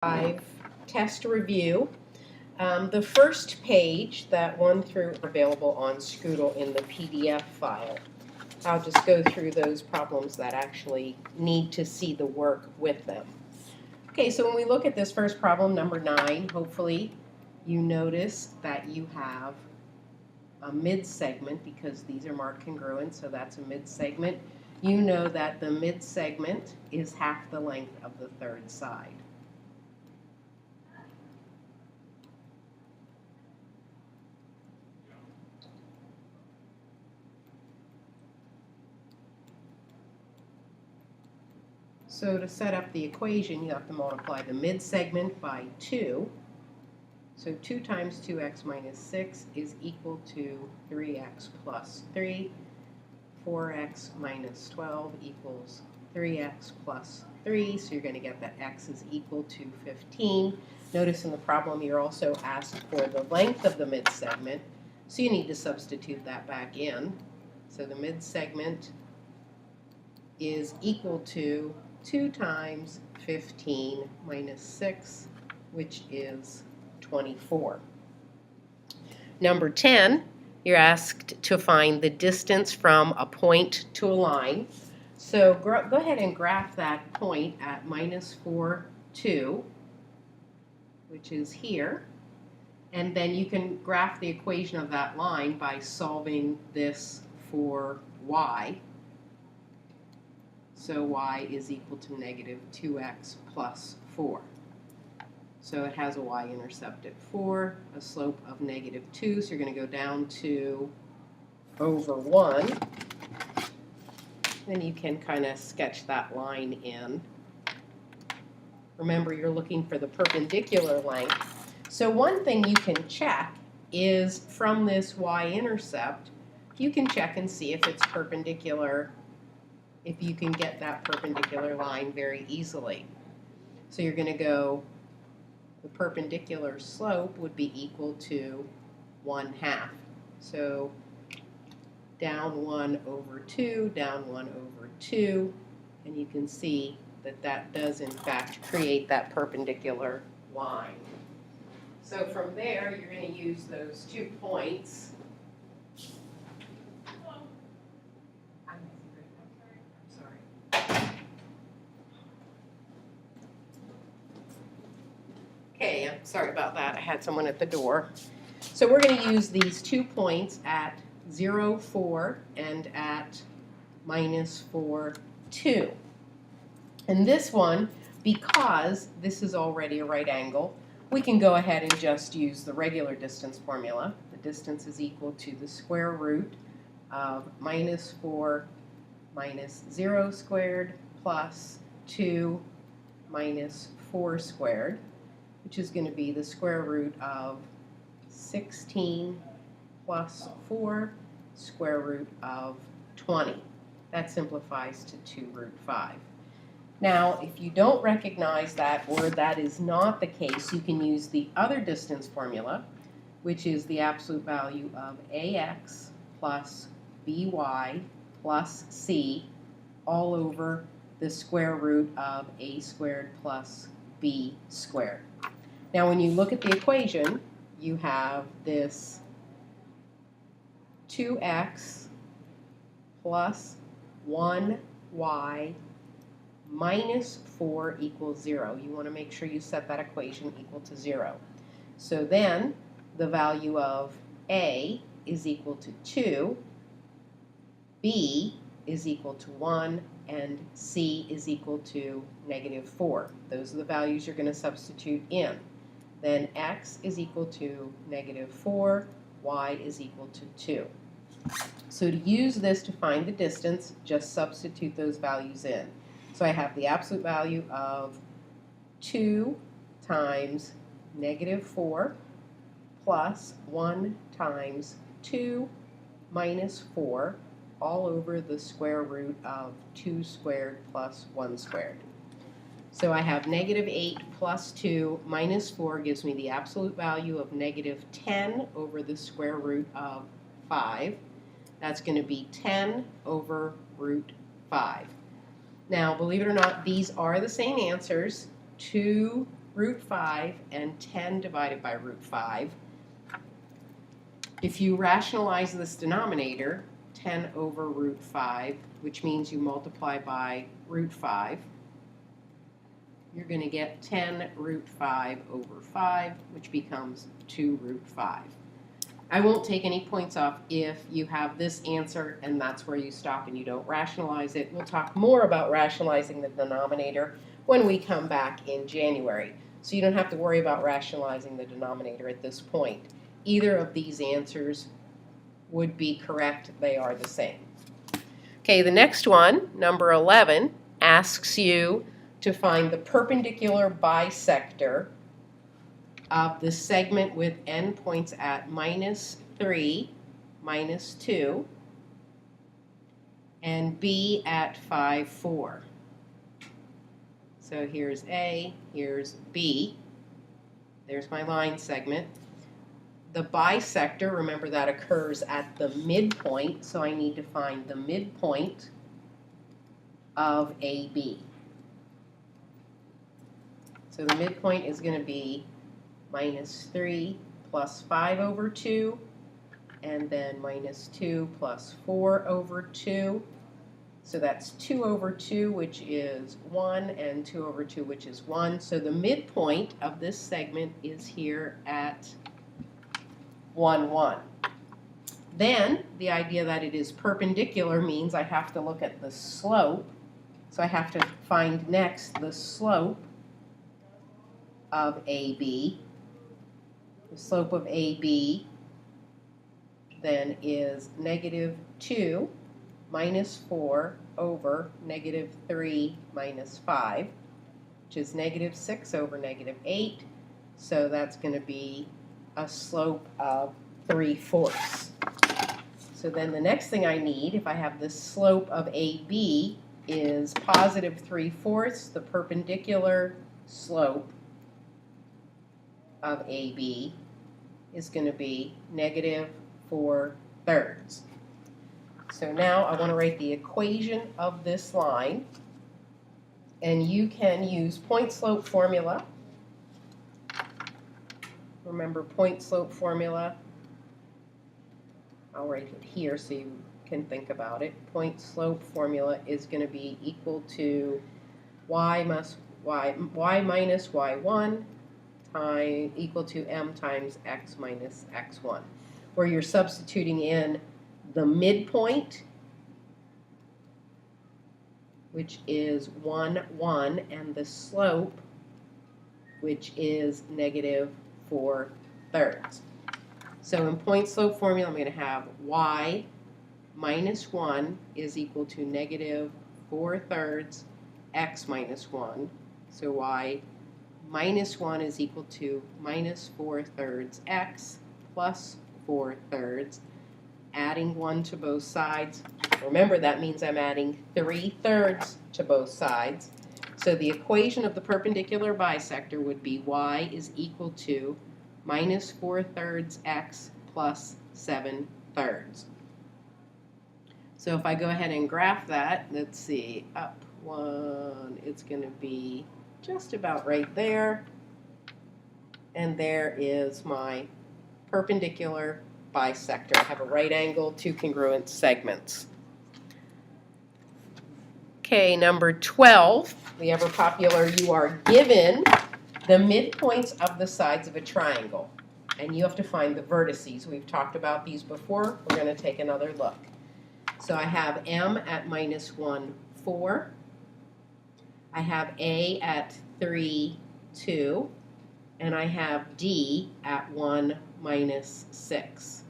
5 test review. The first page, that 1 through, are available on Scoodle in the PDF file. I'll just go through those problems that actually need to see the work with them. Okay, so when we look at this first problem, number 9, hopefully you notice that you have a mid-segment because these are marked congruent, so that's a mid-segment. You know that the mid-segment is half the length of the third side. So to set up the equation, you have to multiply the mid-segment by 2. So 2 times 2x minus 6 is equal to 3x plus 3. 4x minus 12 equals 3x plus 3. So you're going to get that x is equal to 15. Notice in the problem you're also asked for the length of the mid-segment. So you need to substitute that back in. So the mid-segment is equal to 2 times 15 minus 6, which is 24. Number 10, you're asked to find the distance from a point to a line. So go ahead and graph that point at minus 4, 2, which is here. And then you can graph the equation of that line by solving this for y. So y is equal to negative 2x plus 4. So it has a y-intercept at 4, a slope of negative 2. So you're going to go down to over 1. Then you can kind of sketch that line in. Remember, you're looking for the perpendicular length. So one thing you can check is from this y-intercept, you can check and see if it's perpendicular, if you can get that perpendicular line very easily. So you're going to go, the perpendicular slope would be equal to 1/2. So down 1 over 2, down 1 over 2, and you can see that that does in fact create that perpendicular line. So from there, you're going to use those 2 points. Okay, I'm sorry about that. I had someone at the door. So we're going to use these 2 points at 0, 4 and at minus 4, 2. And this one, because this is already a right angle, we can go ahead and just use the regular distance formula. The distance is equal to the square root of minus 4 minus 0 squared plus 2 minus 4 squared, which is going to be the square root of 16 plus 4 square root of 20. That simplifies to 2 root 5. Now, if you don't recognize that, or that is not the case, you can use the other distance formula, which is the absolute value of ax plus by plus c all over the square root of a squared plus b squared. Now, when you look at the equation, you have this 2x plus 1y minus 4 equals 0. You want to make sure you set that equation equal to 0. So then the value of a is equal to 2, b is equal to 1, and c is equal to negative 4. Those are the values you're going to substitute in. Then x is equal to negative 4, y is equal to 2. So to use this to find the distance, just substitute those values in. So I have the absolute value of 2 times negative 4 plus 1 times 2 minus 4 all over the square root of 2 squared plus 1 squared. So I have negative 8 plus 2 minus 4 gives me the absolute value of negative 10 over the square root of 5. That's going to be 10 over root 5. Now, believe it or not, these are the same answers. 2 root 5 and 10 divided by root 5. If you rationalize this denominator, 10 over root 5, which means you multiply by root 5, you're going to get 10 root 5 over 5, which becomes 2 root 5. I won't take any points off if you have this answer and that's where you stop and you don't rationalize it. We'll talk more about rationalizing the denominator when we come back in January. So you don't have to worry about rationalizing the denominator at this point. Either of these answers would be correct. They are the same. Okay, the next one, number 11, asks you to find the perpendicular bisector of the segment with endpoints at -3, -2, and B at 5, 4. So here's A, here's B. There's my line segment. The bisector, remember that occurs at the midpoint, so I need to find the midpoint of AB. So the midpoint is going to be -3 plus 5 over 2, and then -2 plus 4 over 2. So that's 2 over 2, which is 1, and 2 over 2, which is 1. So the midpoint of this segment is here at 1, 1. Then the idea that it is perpendicular means I have to look at the slope. So I have to find next the slope of AB. The slope of AB then is -2 minus 4 over -3 minus 5, which is -6 over -8. So that's going to be a slope of 3/4. So then the next thing I need, if I have the slope of AB is positive 3/4, the perpendicular slope of AB is going to be -4/3. So now I want to write the equation of this line, and you can use point slope formula. Remember point slope formula. I'll write it here so you can think about it. Point slope formula is going to be equal to y minus y1 equal to m times x minus x1, where you're substituting in the midpoint, which is 1, 1, and the slope, which is -4/3. So in point slope formula, I'm going to have y minus 1 is equal to -4/3 x minus 1. So y minus 1 is equal to -4/3 x plus 4/3, adding 1 to both sides. Remember, that means I'm adding 3/3 to both sides. So the equation of the perpendicular bisector would be y is equal to -4/3 x plus 7/3. So if I go ahead and graph that, let's see, up 1, it's going to be just about right there. And there is my perpendicular bisector. I have a right angle, 2 congruent segments. Okay, number 12, the ever popular, you are given the midpoints of the sides of a triangle, and you have to find the vertices. We've talked about these before. We're going to take another look. So I have M at -1, 4. I have A at 3, 2. And I have D at 1, -6.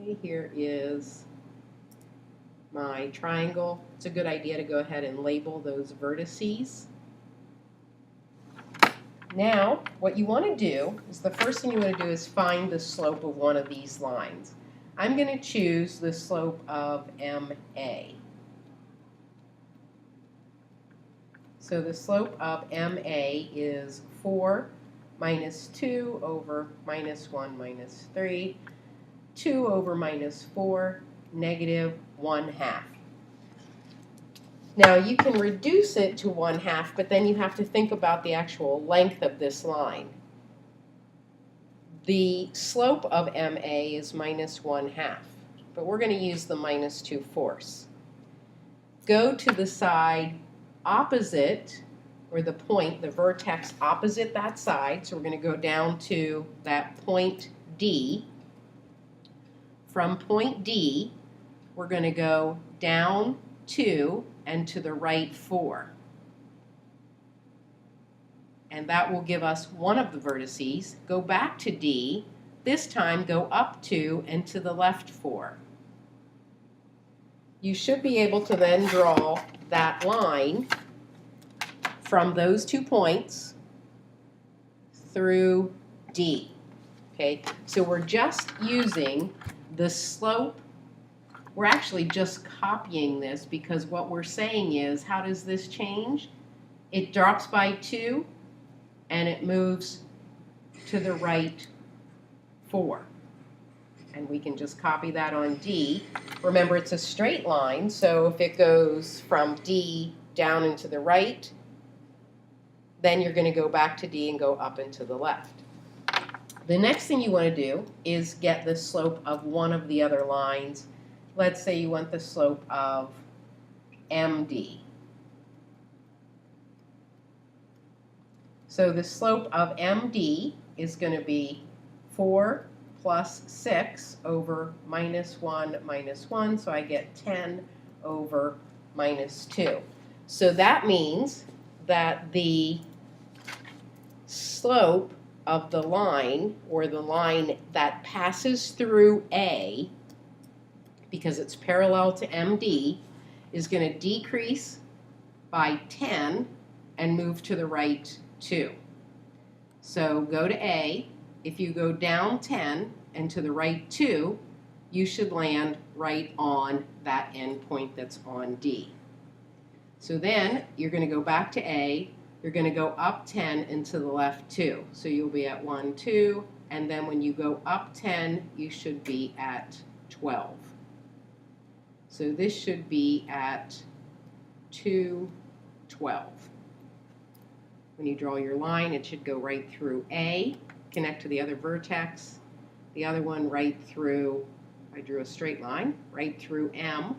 Okay, here is my triangle. It's a good idea to go ahead and label those vertices. Now, what you want to do is the first thing you want to do is find the slope of one of these lines. I'm going to choose the slope of MA. So the slope of MA is 4 minus 2 over -1 minus 3, 2 over -4, -1/2. Now you can reduce it to 1/2, but then you have to think about the actual length of this line. The slope of MA is -1/2, but we're going to use the -2 force. Go to the side opposite, or the point, the vertex opposite that side. So we're going to go down to that point D. From point D, we're going to go down 2 and to the right 4. And that will give us one of the vertices. Go back to D. This time go up 2 and to the left 4. You should be able to then draw that line from those 2 points through D. Okay, so we're just using the slope. We're actually just copying this because what we're saying is, how does this change? It drops by 2 and it moves to the right 4. And we can just copy that on D. Remember, it's a straight line, so if it goes from D down and to the right, then you're going to go back to D and go up and to the left. The next thing you want to do is get the slope of one of the other lines. Let's say you want the slope of MD. So the slope of MD is going to be 4 plus 6 over -1 minus 1, so I get 10 over -2. So that means that the slope of the line, or the line that passes through A, because it's parallel to MD, is going to decrease by 10 and move to the right 2. So go to A. If you go down 10 and to the right 2, you should land right on that endpoint that's on D. So then you're going to go back to A. You're going to go up 10 and to the left 2. So you'll be at 1, 2, and then when you go up 10, you should be at 12. So this should be at 2, 12. When you draw your line, it should go right through A, connect to the other vertex, the other one right through, I drew a straight line, right through M.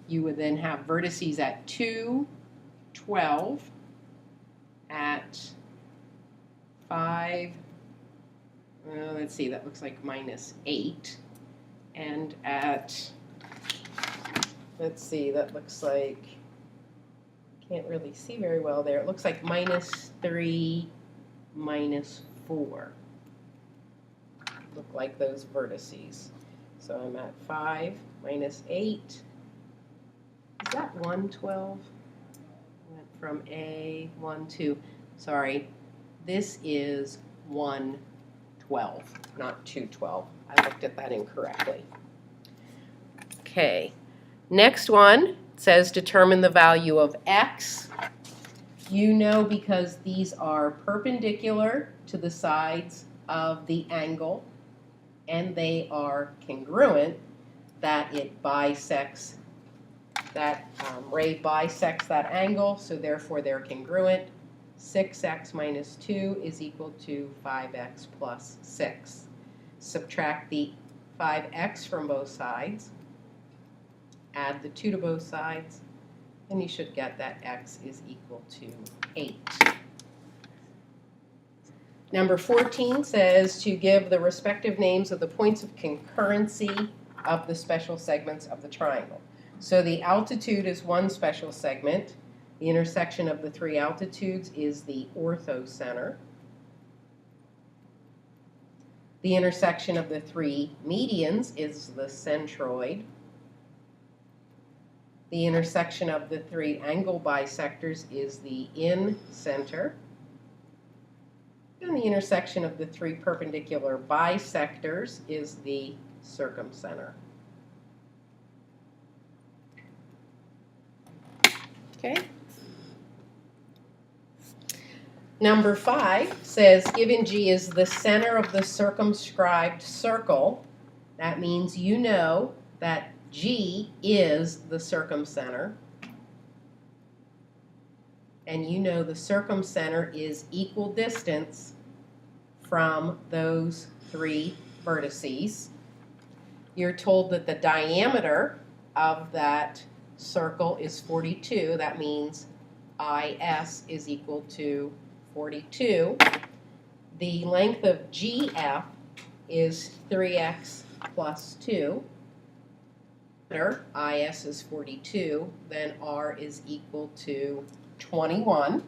You would then have vertices at 2, 12, at 5, let's see, that looks like -8, and at, let's see, that looks like, can't really see very well there, it looks like -3, -4. Look like those vertices. So I'm at 5, -8. Is that 112? Went from A, 1, 2. Sorry, this is 112, not 212. I looked at that incorrectly. Okay, next one says determine the value of X. You know, because these are perpendicular to the sides of the angle and they are congruent, that it bisects, that ray bisects that angle, so therefore they're congruent. 6x minus 2 is equal to 5x plus 6. Subtract the 5x from both sides, add the 2 to both sides, and you should get that x is equal to 8. Number 14 says to give the respective names of the points of concurrency of the special segments of the triangle. So the altitude is one special segment. The intersection of the 3 altitudes is the orthocenter. The intersection of the 3 medians is the centroid. The intersection of the 3 angle bisectors is the incenter. And the intersection of the 3 perpendicular bisectors is the circumcenter. Okay. Number 5 says given G is the center of the circumscribed circle. That means you know that G is the circumcenter. and you know the circumcenter is equal distance from those three vertices. You're told that the diameter of that circle is 42. That means IS is equal to 42. The length of GF is 3x plus 2. IS is 42, then R is equal to 21.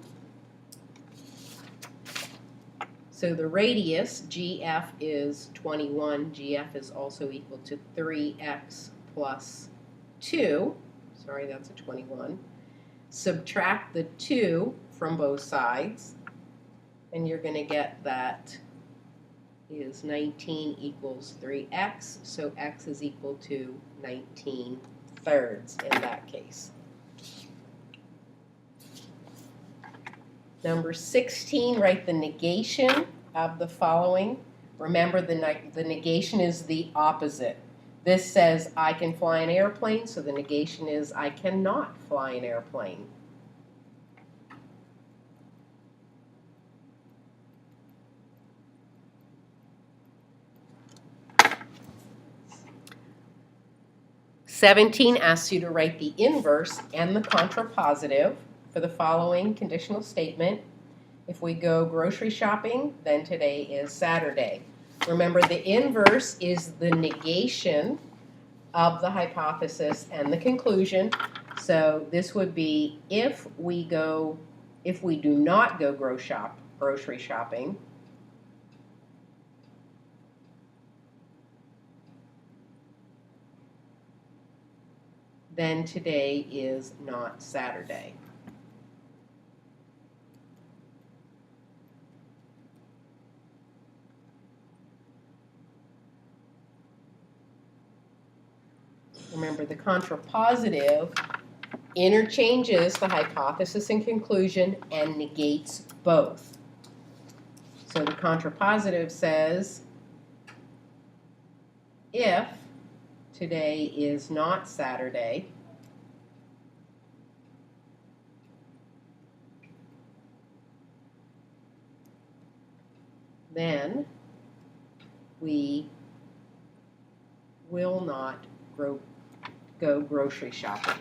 So the radius, GF, is 21. GF is also equal to 3x plus 2. Sorry, that's a 21. Subtract the 2 from both sides, and you're going to get that is 19 equals 3x, so x is equal to 19 thirds in that case. Number 16, write the negation of the following. Remember, the negation is the opposite. This says I can fly an airplane, so the negation is I cannot fly an airplane. '17 asks you to write the inverse and the contrapositive for the following conditional statement. If we go grocery shopping, then today is Saturday. Remember, the inverse is the negation of the hypothesis and the conclusion. So this would be if we do not go grocery shopping, then today is not Saturday. Remember, the contrapositive interchanges the hypothesis and conclusion and negates both. So the contrapositive says, if today is not Saturday, then we will not go grocery shopping.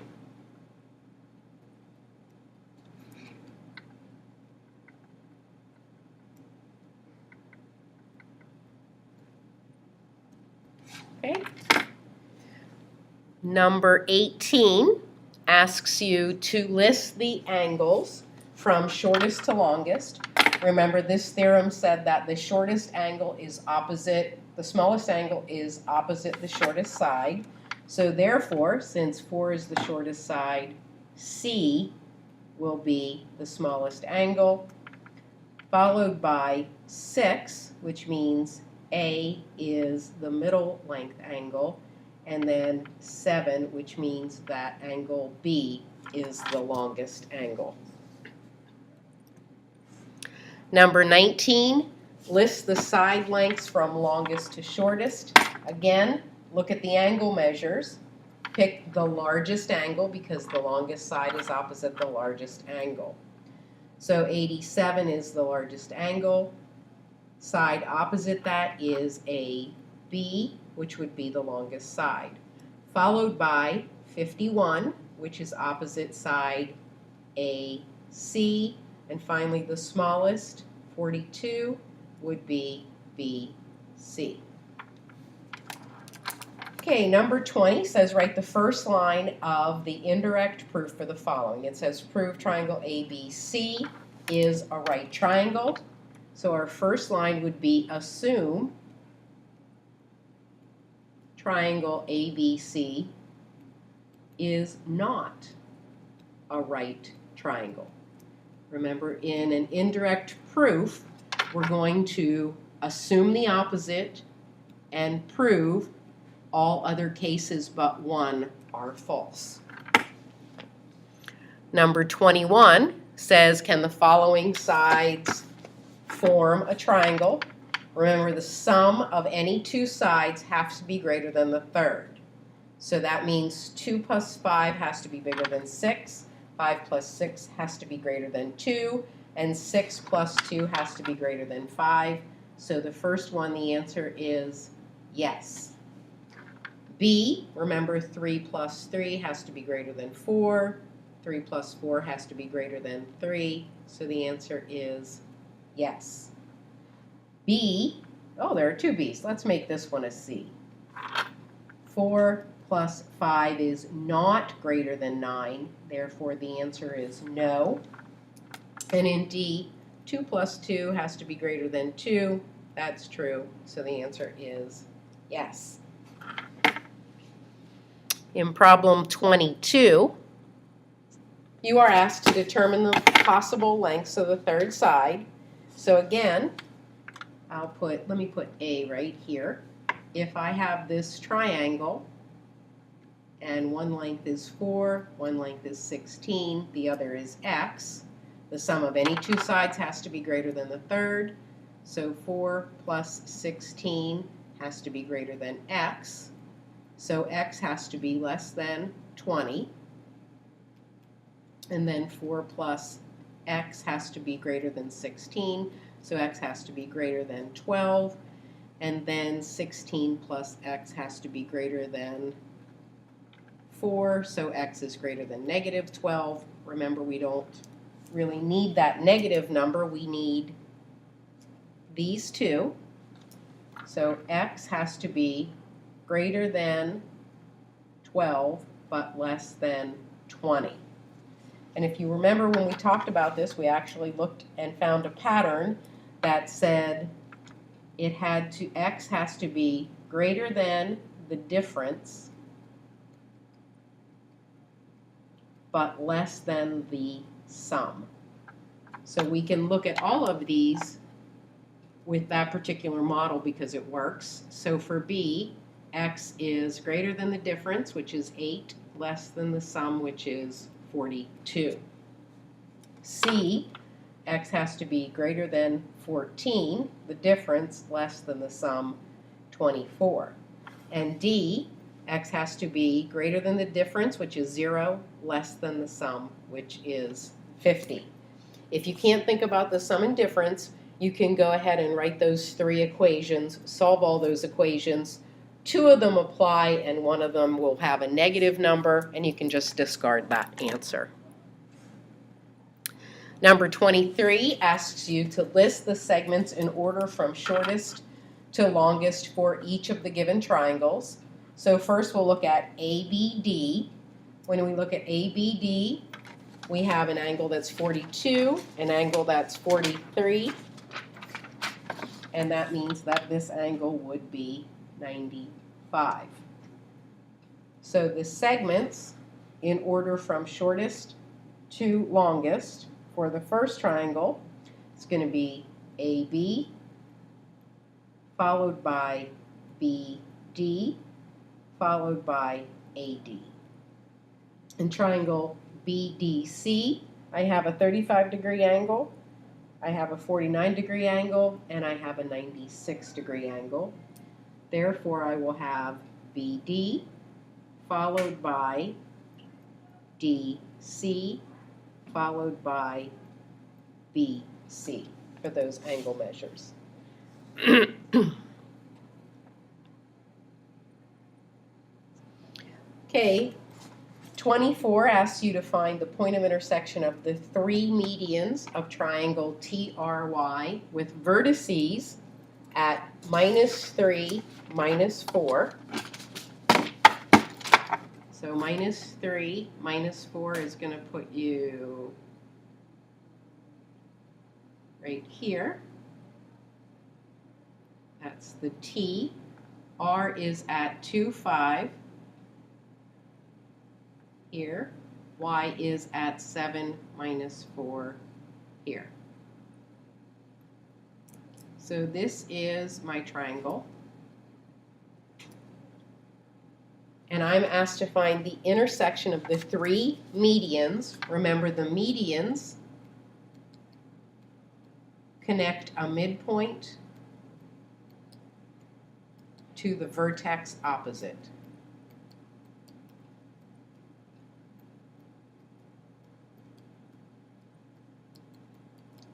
Okay. Number 18 asks you to list the angles from shortest to longest. Remember, this theorem said that the shortest angle is opposite, the smallest angle is opposite the shortest side. So therefore, since 4 is the shortest side, C will be the smallest angle, followed by 6, which means A is the middle length angle, and then 7, which means that angle B is the longest angle. Number 19, list the side lengths from longest to shortest. Again, look at the angle measures. Pick the largest angle because the longest side is opposite the largest angle. So 87 is the largest angle. Side opposite that is AB, which would be the longest side, followed by 51, which is opposite side AC, and finally the smallest, 42, would be BC. Okay, number 20 says write the first line of the indirect proof for the following. It says prove triangle ABC is a right triangle. So our first line would be assume triangle ABC is not a right triangle. Remember, in an indirect proof, we're going to assume the opposite and prove all other cases but one are false. Number 21 says, can the following sides form a triangle? Remember, the sum of any two sides has to be greater than the third. So that means 2 plus 5 has to be bigger than 6. 5 plus 6 has to be greater than 2, and 6 plus 2 has to be greater than 5. So the first one, the answer is yes. B, remember 3 plus 3 has to be greater than 4. 3 plus 4 has to be greater than 3. So the answer is yes. B, oh, there are two B's. Let's make this one a C. 4 plus 5 is not greater than 9. Therefore, the answer is no. And in D, 2 plus 2 has to be greater than 2. That's true. So the answer is yes. In problem 22, you are asked to determine the possible lengths of the third side. So again, let me put A right here. If I have this triangle, and one length is 4, one length is 16, the other is x, the sum of any two sides has to be greater than the third. So 4 plus 16 has to be greater than x. So x has to be less than 20. And then 4 plus x has to be greater than 16. So x has to be greater than 12. And then 16 plus x has to be greater than 4. So x is greater than negative 12. Remember, we don't really need that negative number. We need these two. So x has to be greater than 12, but less than 20. And if you remember when we talked about this, we actually looked and found a pattern that said x has to be greater than the difference, but less than the sum. So we can look at all of these with that particular model because it works. So for B, x is greater than the difference, which is 8, less than the sum, which is 42. C, x has to be greater than 14, the difference less than the sum, 24. And D, x has to be greater than the difference, which is 0, less than the sum, which is 50. If you can't think about the sum and difference, you can go ahead and write those three equations, solve all those equations. Two of them apply and one of them will have a negative number, and you can just discard that answer. Number 23 asks you to list the segments in order from shortest to longest for each of the given triangles. So first we'll look at ABD. When we look at ABD, we have an angle that's 42, an angle that's 43, and that means that this angle would be 95. So the segments in order from shortest to longest for the first triangle, it's going to be AB, followed by BD, followed by AD. In triangle BDC, I have a 35-degree angle, I have a 49-degree angle, and I have a 96-degree angle. Therefore, I will have BD followed by DC followed by BC for those angle measures. Okay, 24 asks you to find the point of intersection of the three medians of triangle TRY with vertices at -3, -4. So -3, -4 is going to put you right here. That's the T. R is at 2, 5. Here. Y is at 7, -4 here. So this is my triangle. And I'm asked to find the intersection of the three medians. Remember, the medians connect a midpoint to the vertex opposite.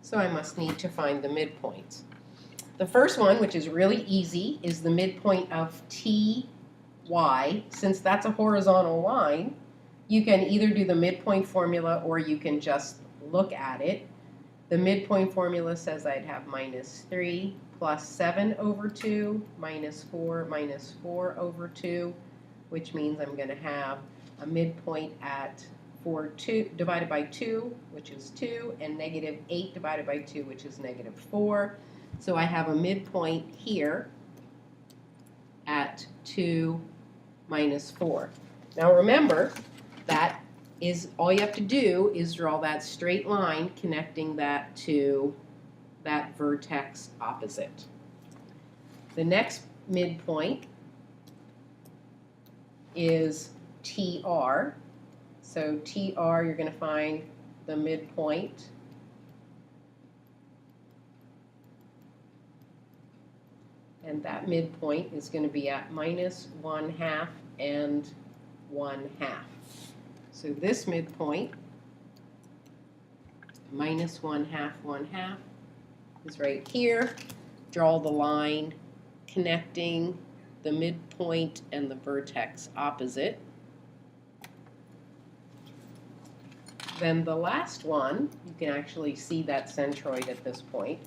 So I must need to find the midpoints. The first one, which is really easy, is the midpoint of TY. Since that's a horizontal line, you can either do the midpoint formula or you can just look at it. The midpoint formula says I'd have minus 3 plus 7 over 2 minus 4 over 2, which means I'm going to have a midpoint at 2 divided by 2, which is 2, and negative 8 divided by 2, which is negative 4. So I have a midpoint here at 2 minus 4. Now remember, that is all you have to do is draw that straight line connecting that to that vertex opposite. The next midpoint is TR. So TR, you're going to find the midpoint and that midpoint is going to be at minus 1/2 and 1/2. So this midpoint, minus 1/2, 1/2, is right here. Draw the line connecting the midpoint and the vertex opposite. Then the last one, you can actually see that centroid at this point.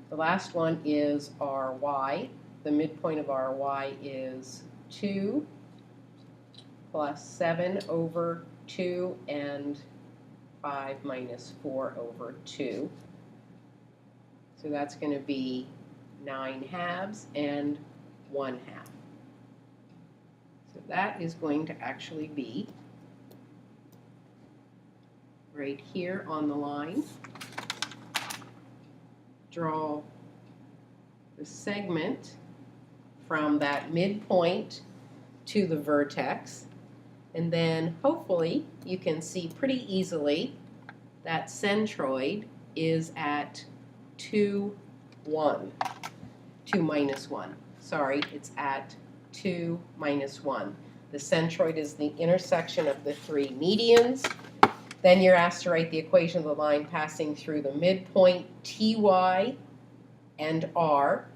The last one is RY. The midpoint of RY is 2 plus 7 over 2 and 5 minus 4 over 2. So that's going to be 9/2 and 1/2. So that is going to actually be right here on the line. Draw the segment from that midpoint to the vertex, and then hopefully you can see pretty easily that centroid is at 2, 1. 2 minus 1. Sorry, it's at 2 minus 1. The centroid is the intersection of the 3 medians. Then you're asked to write the equation of the line passing through the midpoint TY and R.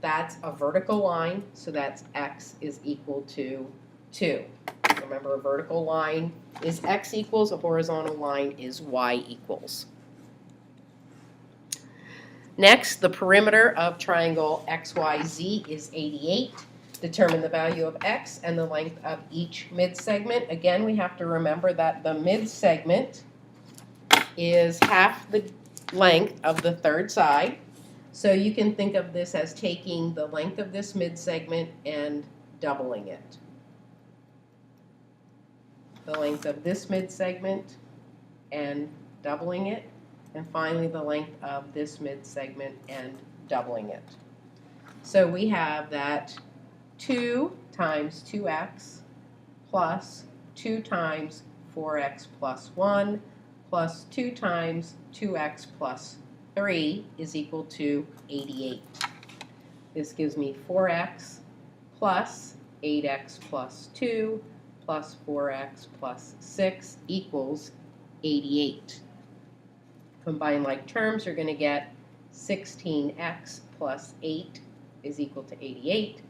That's a vertical line, so that's x is equal to 2. Remember, a vertical line is x equals, a horizontal line is y equals. Next, the perimeter of triangle XYZ is 88. Determine the value of x and the length of each midsegment. Again, we have to remember that the midsegment is half the length of the third side. So you can think of this as taking the length of this midsegment and doubling it. The length of this midsegment and doubling it. And finally, the length of this midsegment and doubling it. So we have that 2 times 2x plus 2 times 4x plus 1 plus 2 times 2x plus 3 is equal to 88. This gives me 4x plus 8x plus 2 plus 4x plus 6 equals 88. Combine like terms, you're going to get 16x plus 8 is equal to 88.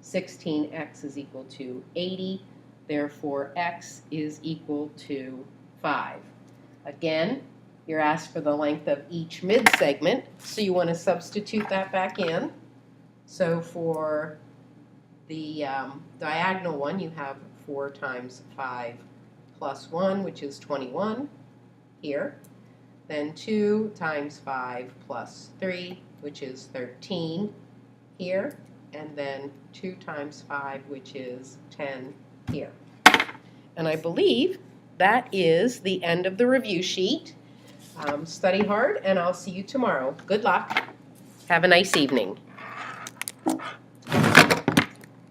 16x is equal to 80. Therefore, x is equal to 5. Again, you're asked for the length of each midsegment, so you want to substitute that back in. So for the diagonal one, you have 4 times 5 plus 1, which is 21 here. Then 2 times 5 plus 3, which is 13 here. And then 2 times 5, which is 10 here. And I believe that is the end of the review sheet. Study hard, and I'll see you tomorrow. Good luck. Have a nice evening.